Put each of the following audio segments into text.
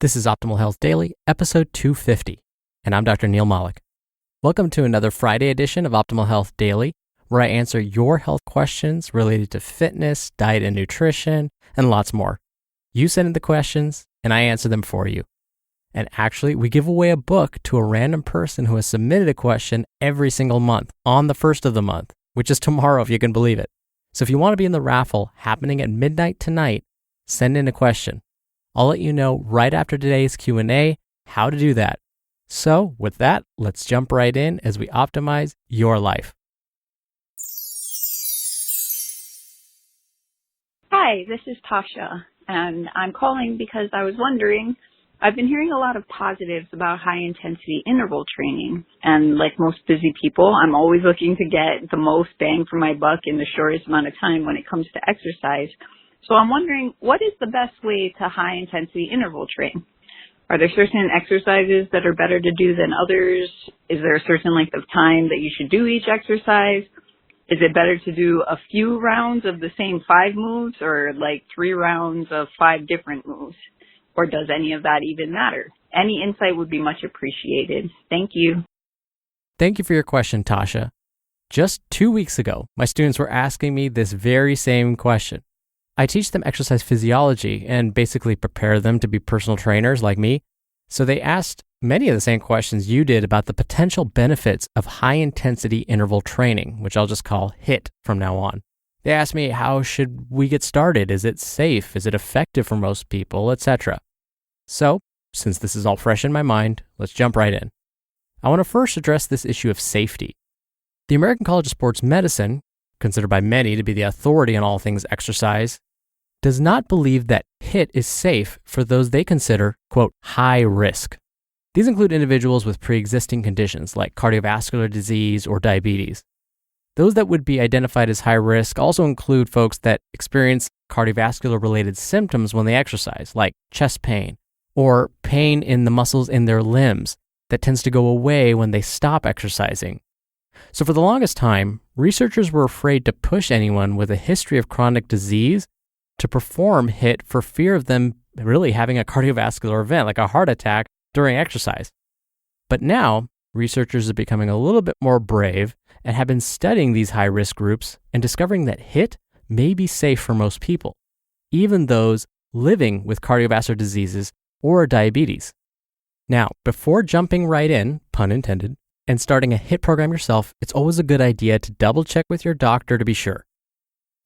This is Optimal Health Daily, episode 250, and I'm Dr. Neil Malik. Welcome to another Friday edition of Optimal Health Daily, where I answer your health questions related to fitness, diet and nutrition, and lots more. You send in the questions, and I answer them for you. And actually, we give away a book to a random person who has submitted a question every single month on the first of the month, which is tomorrow if you can believe it. So if you want to be in the raffle happening at midnight tonight, send in a question. I'll let you know right after today's Q&A how to do that. So with that, let's jump right in as we optimize your life. Hi, this is Tasha, and I'm calling because I was wondering, I've been hearing a lot of positives about high-intensity interval training, and like most busy people, I'm always looking to get the most bang for my buck in the shortest amount of time when it comes to exercise. So I'm wondering, what is the best way to high-intensity interval train? Are there certain exercises that are better to do than others? Is there a certain length of time that you should do each exercise? Is it better to do a few rounds of the same 5 moves or like 3 rounds of 5 different moves? Or does any of that even matter? Any insight would be much appreciated. Thank you. Thank you for your question, Tasha. Just 2 weeks ago, my students were asking me this very same question. I teach them exercise physiology and basically prepare them to be personal trainers like me. So they asked many of the same questions you did about the potential benefits of high-intensity interval training, which I'll just call HIIT from now on. They asked me, how should we get started? Is it safe? Is it effective for most people, etc.? So, since this is all fresh in my mind, let's jump right in. I want to first address this issue of safety. The American College of Sports Medicine, considered by many to be the authority on all things exercise, does not believe that HIIT is safe for those they consider, quote, high risk. These include individuals with pre-existing conditions like cardiovascular disease or diabetes. Those that would be identified as high risk also include folks that experience cardiovascular-related symptoms when they exercise, like chest pain or pain in the muscles in their limbs that tends to go away when they stop exercising. So for the longest time, researchers were afraid to push anyone with a history of chronic disease to perform HIIT for fear of them really having a cardiovascular event like a heart attack during exercise. But now, researchers are becoming a little bit more brave and have been studying these high-risk groups and discovering that HIIT may be safe for most people, even those living with cardiovascular diseases or diabetes. Now, before jumping right in, pun intended, and starting a HIIT program yourself, it's always a good idea to double-check with your doctor to be sure.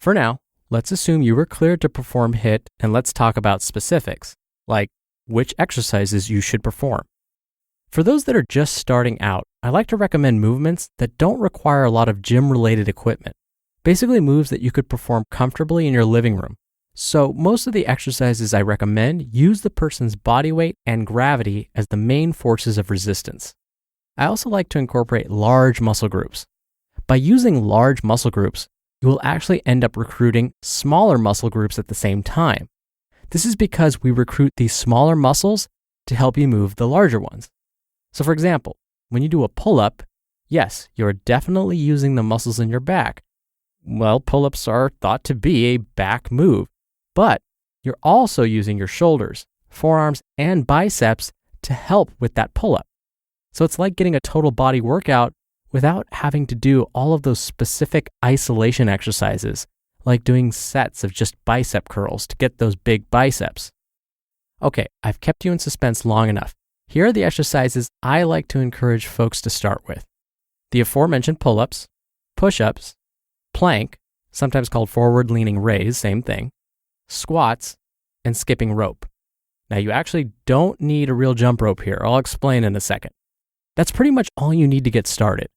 For now, let's assume you were cleared to perform HIIT, and let's talk about specifics, like which exercises you should perform. For those that are just starting out, I like to recommend movements that don't require a lot of gym-related equipment, basically moves that you could perform comfortably in your living room. So most of the exercises I recommend use the person's body weight and gravity as the main forces of resistance. I also like to incorporate large muscle groups. By using large muscle groups, you will actually end up recruiting smaller muscle groups at the same time. This is because we recruit these smaller muscles to help you move the larger ones. So for example, when you do a pull-up, yes, you're definitely using the muscles in your back. Well, pull-ups are thought to be a back move, but you're also using your shoulders, forearms, and biceps to help with that pull-up. So it's like getting a total body workout without having to do all of those specific isolation exercises, like doing sets of just bicep curls to get those big biceps. Okay, I've kept you in suspense long enough. Here are the exercises I like to encourage folks to start with. The aforementioned pull-ups, push-ups, plank, sometimes called forward-leaning raise, same thing, squats, and skipping rope. Now you actually don't need a real jump rope here. I'll explain in a second. That's pretty much all you need to get started.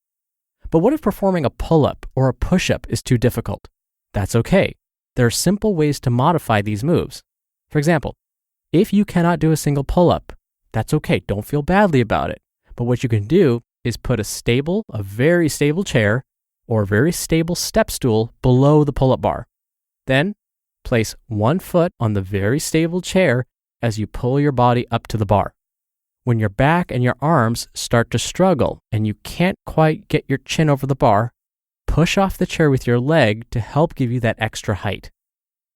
But what if performing a pull-up or a push-up is too difficult? That's okay. There are simple ways to modify these moves. For example, if you cannot do a single pull-up, that's okay. Don't feel badly about it. But what you can do is put a very stable chair or a very stable step stool below the pull-up bar. Then place one foot on the very stable chair as you pull your body up to the bar. When your back and your arms start to struggle and you can't quite get your chin over the bar, push off the chair with your leg to help give you that extra height.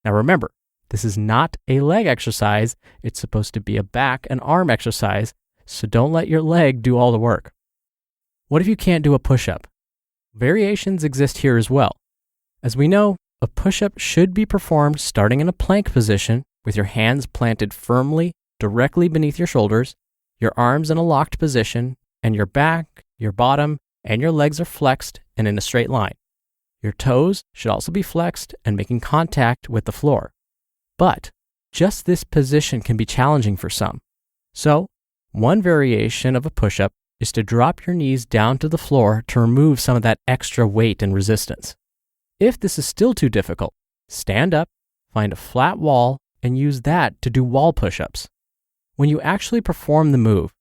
Now remember, This is not a leg exercise. It's supposed to be a back and arm exercise, so don't let your leg do all the work. What if you can't do a push-up? Variations exist here as well. As we know, a push-up should be performed starting in a plank position with your hands planted firmly directly beneath your shoulders, your arms in a locked position, and your back, your bottom, and your legs are flexed and in a straight line. Your toes should also be flexed and making contact with the floor. But just this position can be challenging for some. So, one variation of a push-up is to drop your knees down to the floor to remove some of that extra weight and resistance. If this is still too difficult, stand up, find a flat wall, and use that to do wall push-ups. When you actually perform the move,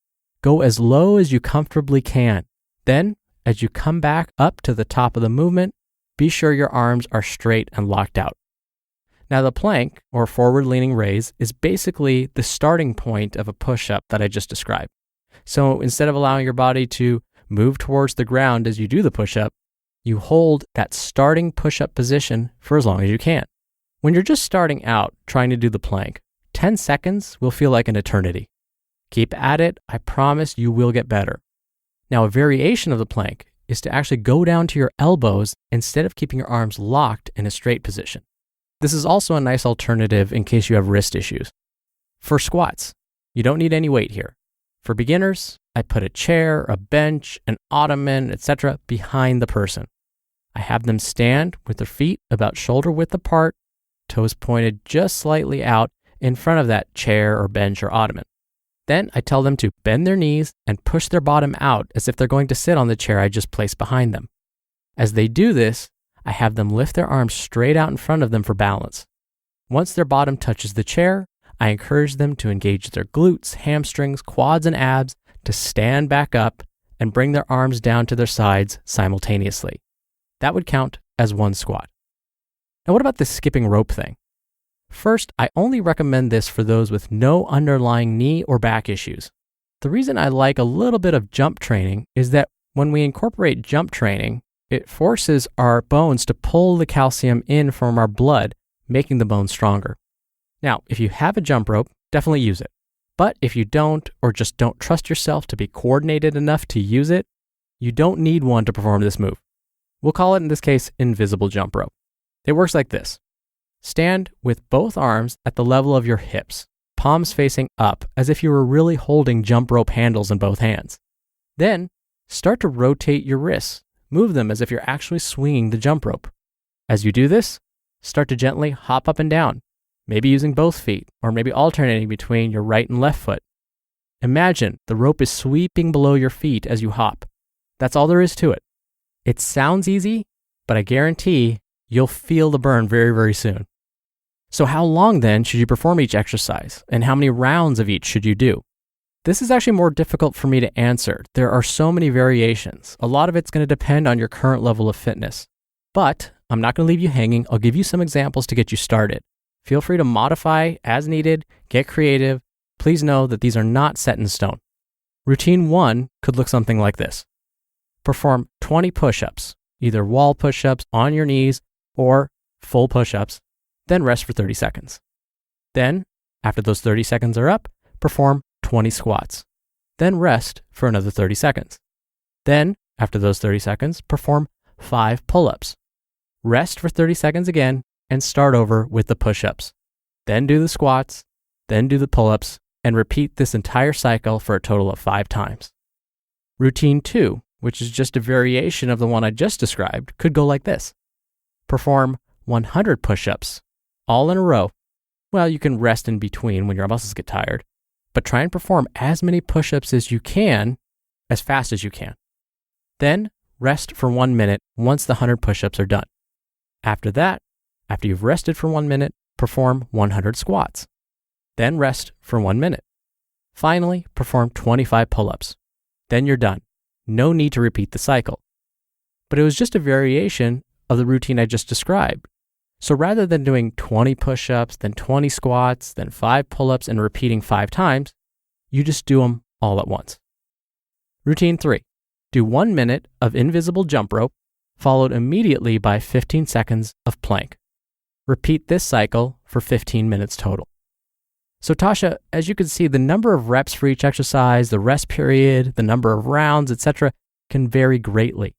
go as low as you comfortably can. Then, as you come back up to the top of the movement, be sure your arms are straight and locked out. Now, the plank, or forward-leaning raise, is basically the starting point of a push-up that I just described. So instead of allowing your body to move towards the ground as you do the push-up, you hold that starting push-up position for as long as you can. When you're just starting out trying to do the plank, 10 seconds will feel like an eternity. Keep at it. I promise you will get better. Now, a variation of the plank is to actually go down to your elbows instead of keeping your arms locked in a straight position. This is also a nice alternative in case you have wrist issues. For squats, you don't need any weight here. For beginners, I put a chair, a bench, an ottoman, etc. behind the person. I have them stand with their feet about shoulder width apart, toes pointed just slightly out in front of that chair or bench or ottoman. Then I tell them to bend their knees and push their bottom out as if they're going to sit on the chair I just placed behind them. As they do this, I have them lift their arms straight out in front of them for balance. Once their bottom touches the chair, I encourage them to engage their glutes, hamstrings, quads, and abs to stand back up and bring their arms down to their sides simultaneously. That would count as one squat. Now, what about this skipping rope thing? First, I only recommend this for those with no underlying knee or back issues. The reason I like a little bit of jump training is that when we incorporate jump training, it forces our bones to pull the calcium in from our blood, making the bones stronger. Now, if you have a jump rope, definitely use it. But if you don't, or just don't trust yourself to be coordinated enough to use it, you don't need one to perform this move. We'll call it, in this case, invisible jump rope. It works like this. Stand with both arms at the level of your hips, palms facing up as if you were really holding jump rope handles in both hands. Then, start to rotate your wrists. Move them as if you're actually swinging the jump rope. As you do this, start to gently hop up and down, maybe using both feet, or maybe alternating between your right and left foot. Imagine the rope is sweeping below your feet as you hop. That's all there is to it. It sounds easy, but I guarantee you'll feel the burn very, very soon. So how long then should you perform each exercise, and how many rounds of each should you do? This is actually more difficult for me to answer. There are so many variations. A lot of it's going to depend on your current level of fitness. But I'm not going to leave you hanging. I'll give you some examples to get you started. Feel free to modify as needed, get creative. Please know that these are not set in stone. Routine 1 could look something like this. Perform 20 push-ups, either wall push-ups on your knees or full push-ups, then rest for 30 seconds. Then, after those 30 seconds are up, perform 20 squats, then rest for another 30 seconds. Then, after those 30 seconds, perform 5 pull-ups. Rest for 30 seconds again, and start over with the push-ups. Then do the squats, then do the pull-ups, and repeat this entire cycle for a total of 5 times. Routine 2, which is just a variation of the one I just described, could go like this. Perform 100 push-ups, all in a row. Well, you can rest in between when your muscles get tired, but try and perform as many push-ups as you can, as fast as you can. Then rest for 1 minute once the 100 push-ups are done. After that, after you've rested for 1 minute, perform 100 squats. Then rest for 1 minute. Finally, perform 25 pull-ups. Then you're done. No need to repeat the cycle. But it was just a variation of the routine I just described. So rather than doing 20 push-ups, then 20 squats, then 5 pull-ups, and repeating 5 times, you just do them all at once. Routine 3. Do 1 minute of invisible jump rope, followed immediately by 15 seconds of plank. Repeat this cycle for 15 minutes total. So Tasha, as you can see, the number of reps for each exercise, the rest period, the number of rounds, etc., can vary greatly.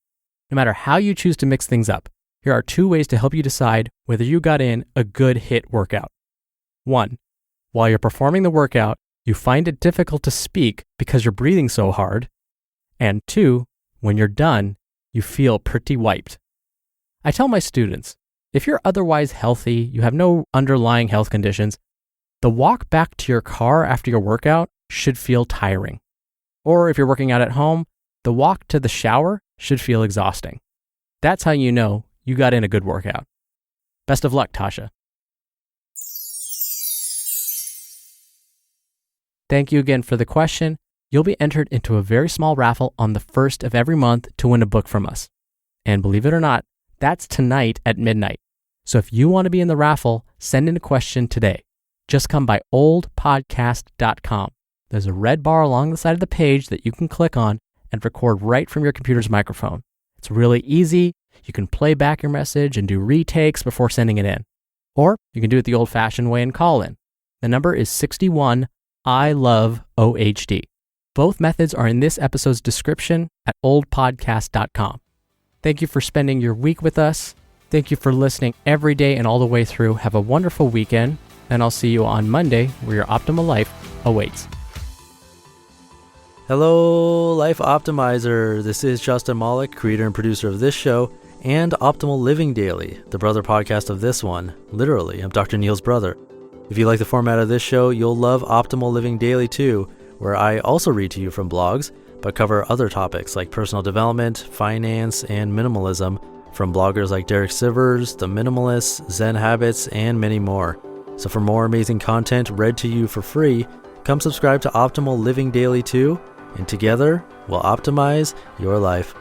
No matter how you choose to mix things up, here are 2 ways to help you decide whether you got in a good HIIT workout. 1. While you're performing the workout, you find it difficult to speak because you're breathing so hard. And 2, when you're done, you feel pretty wiped. I tell my students, if you're otherwise healthy, you have no underlying health conditions, the walk back to your car after your workout should feel tiring. Or if you're working out at home, the walk to the shower should feel exhausting. That's how you know you got in a good workout. Best of luck, Tasha. Thank you again for the question. You'll be entered into a very small raffle on the 1st of every month to win a book from us. And believe it or not, that's tonight at midnight. So if you want to be in the raffle, send in a question today. Just come by oldpodcast.com. There's a red bar along the side of the page that you can click on and record right from your computer's microphone. It's really easy. You can play back your message and do retakes before sending it in. Or you can do it the old-fashioned way and call in. The number is 61 I love OHD. Both methods are in this episode's description at oldpodcast.com. Thank you for spending your week with us. Thank you for listening every day and all the way through. Have a wonderful weekend, and I'll see you on Monday where your optimal life awaits. Hello, Life Optimizer. This is Justin Malik, creator and producer of this show and Optimal Living Daily, the brother podcast of this one. Literally, I'm Dr. Neil's brother. If you like the format of this show, you'll love Optimal Living Daily too, where I also read to you from blogs, but cover other topics like personal development, finance, and minimalism from bloggers like Derek Sivers, The Minimalists, Zen Habits, and many more. So for more amazing content read to you for free, come subscribe to Optimal Living Daily too, and together we'll optimize your life.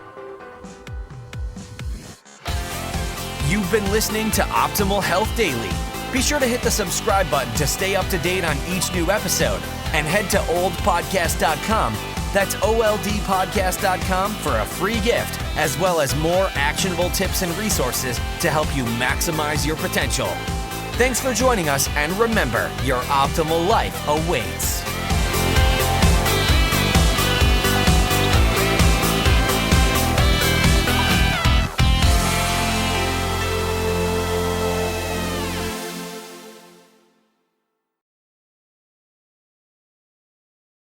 You've been listening to Optimal Health Daily. Be sure to hit the subscribe button to stay up to date on each new episode, and head to oldpodcast.com. That's oldpodcast.com for a free gift, as well as more actionable tips and resources to help you maximize your potential. Thanks for joining us, and remember, your optimal life awaits.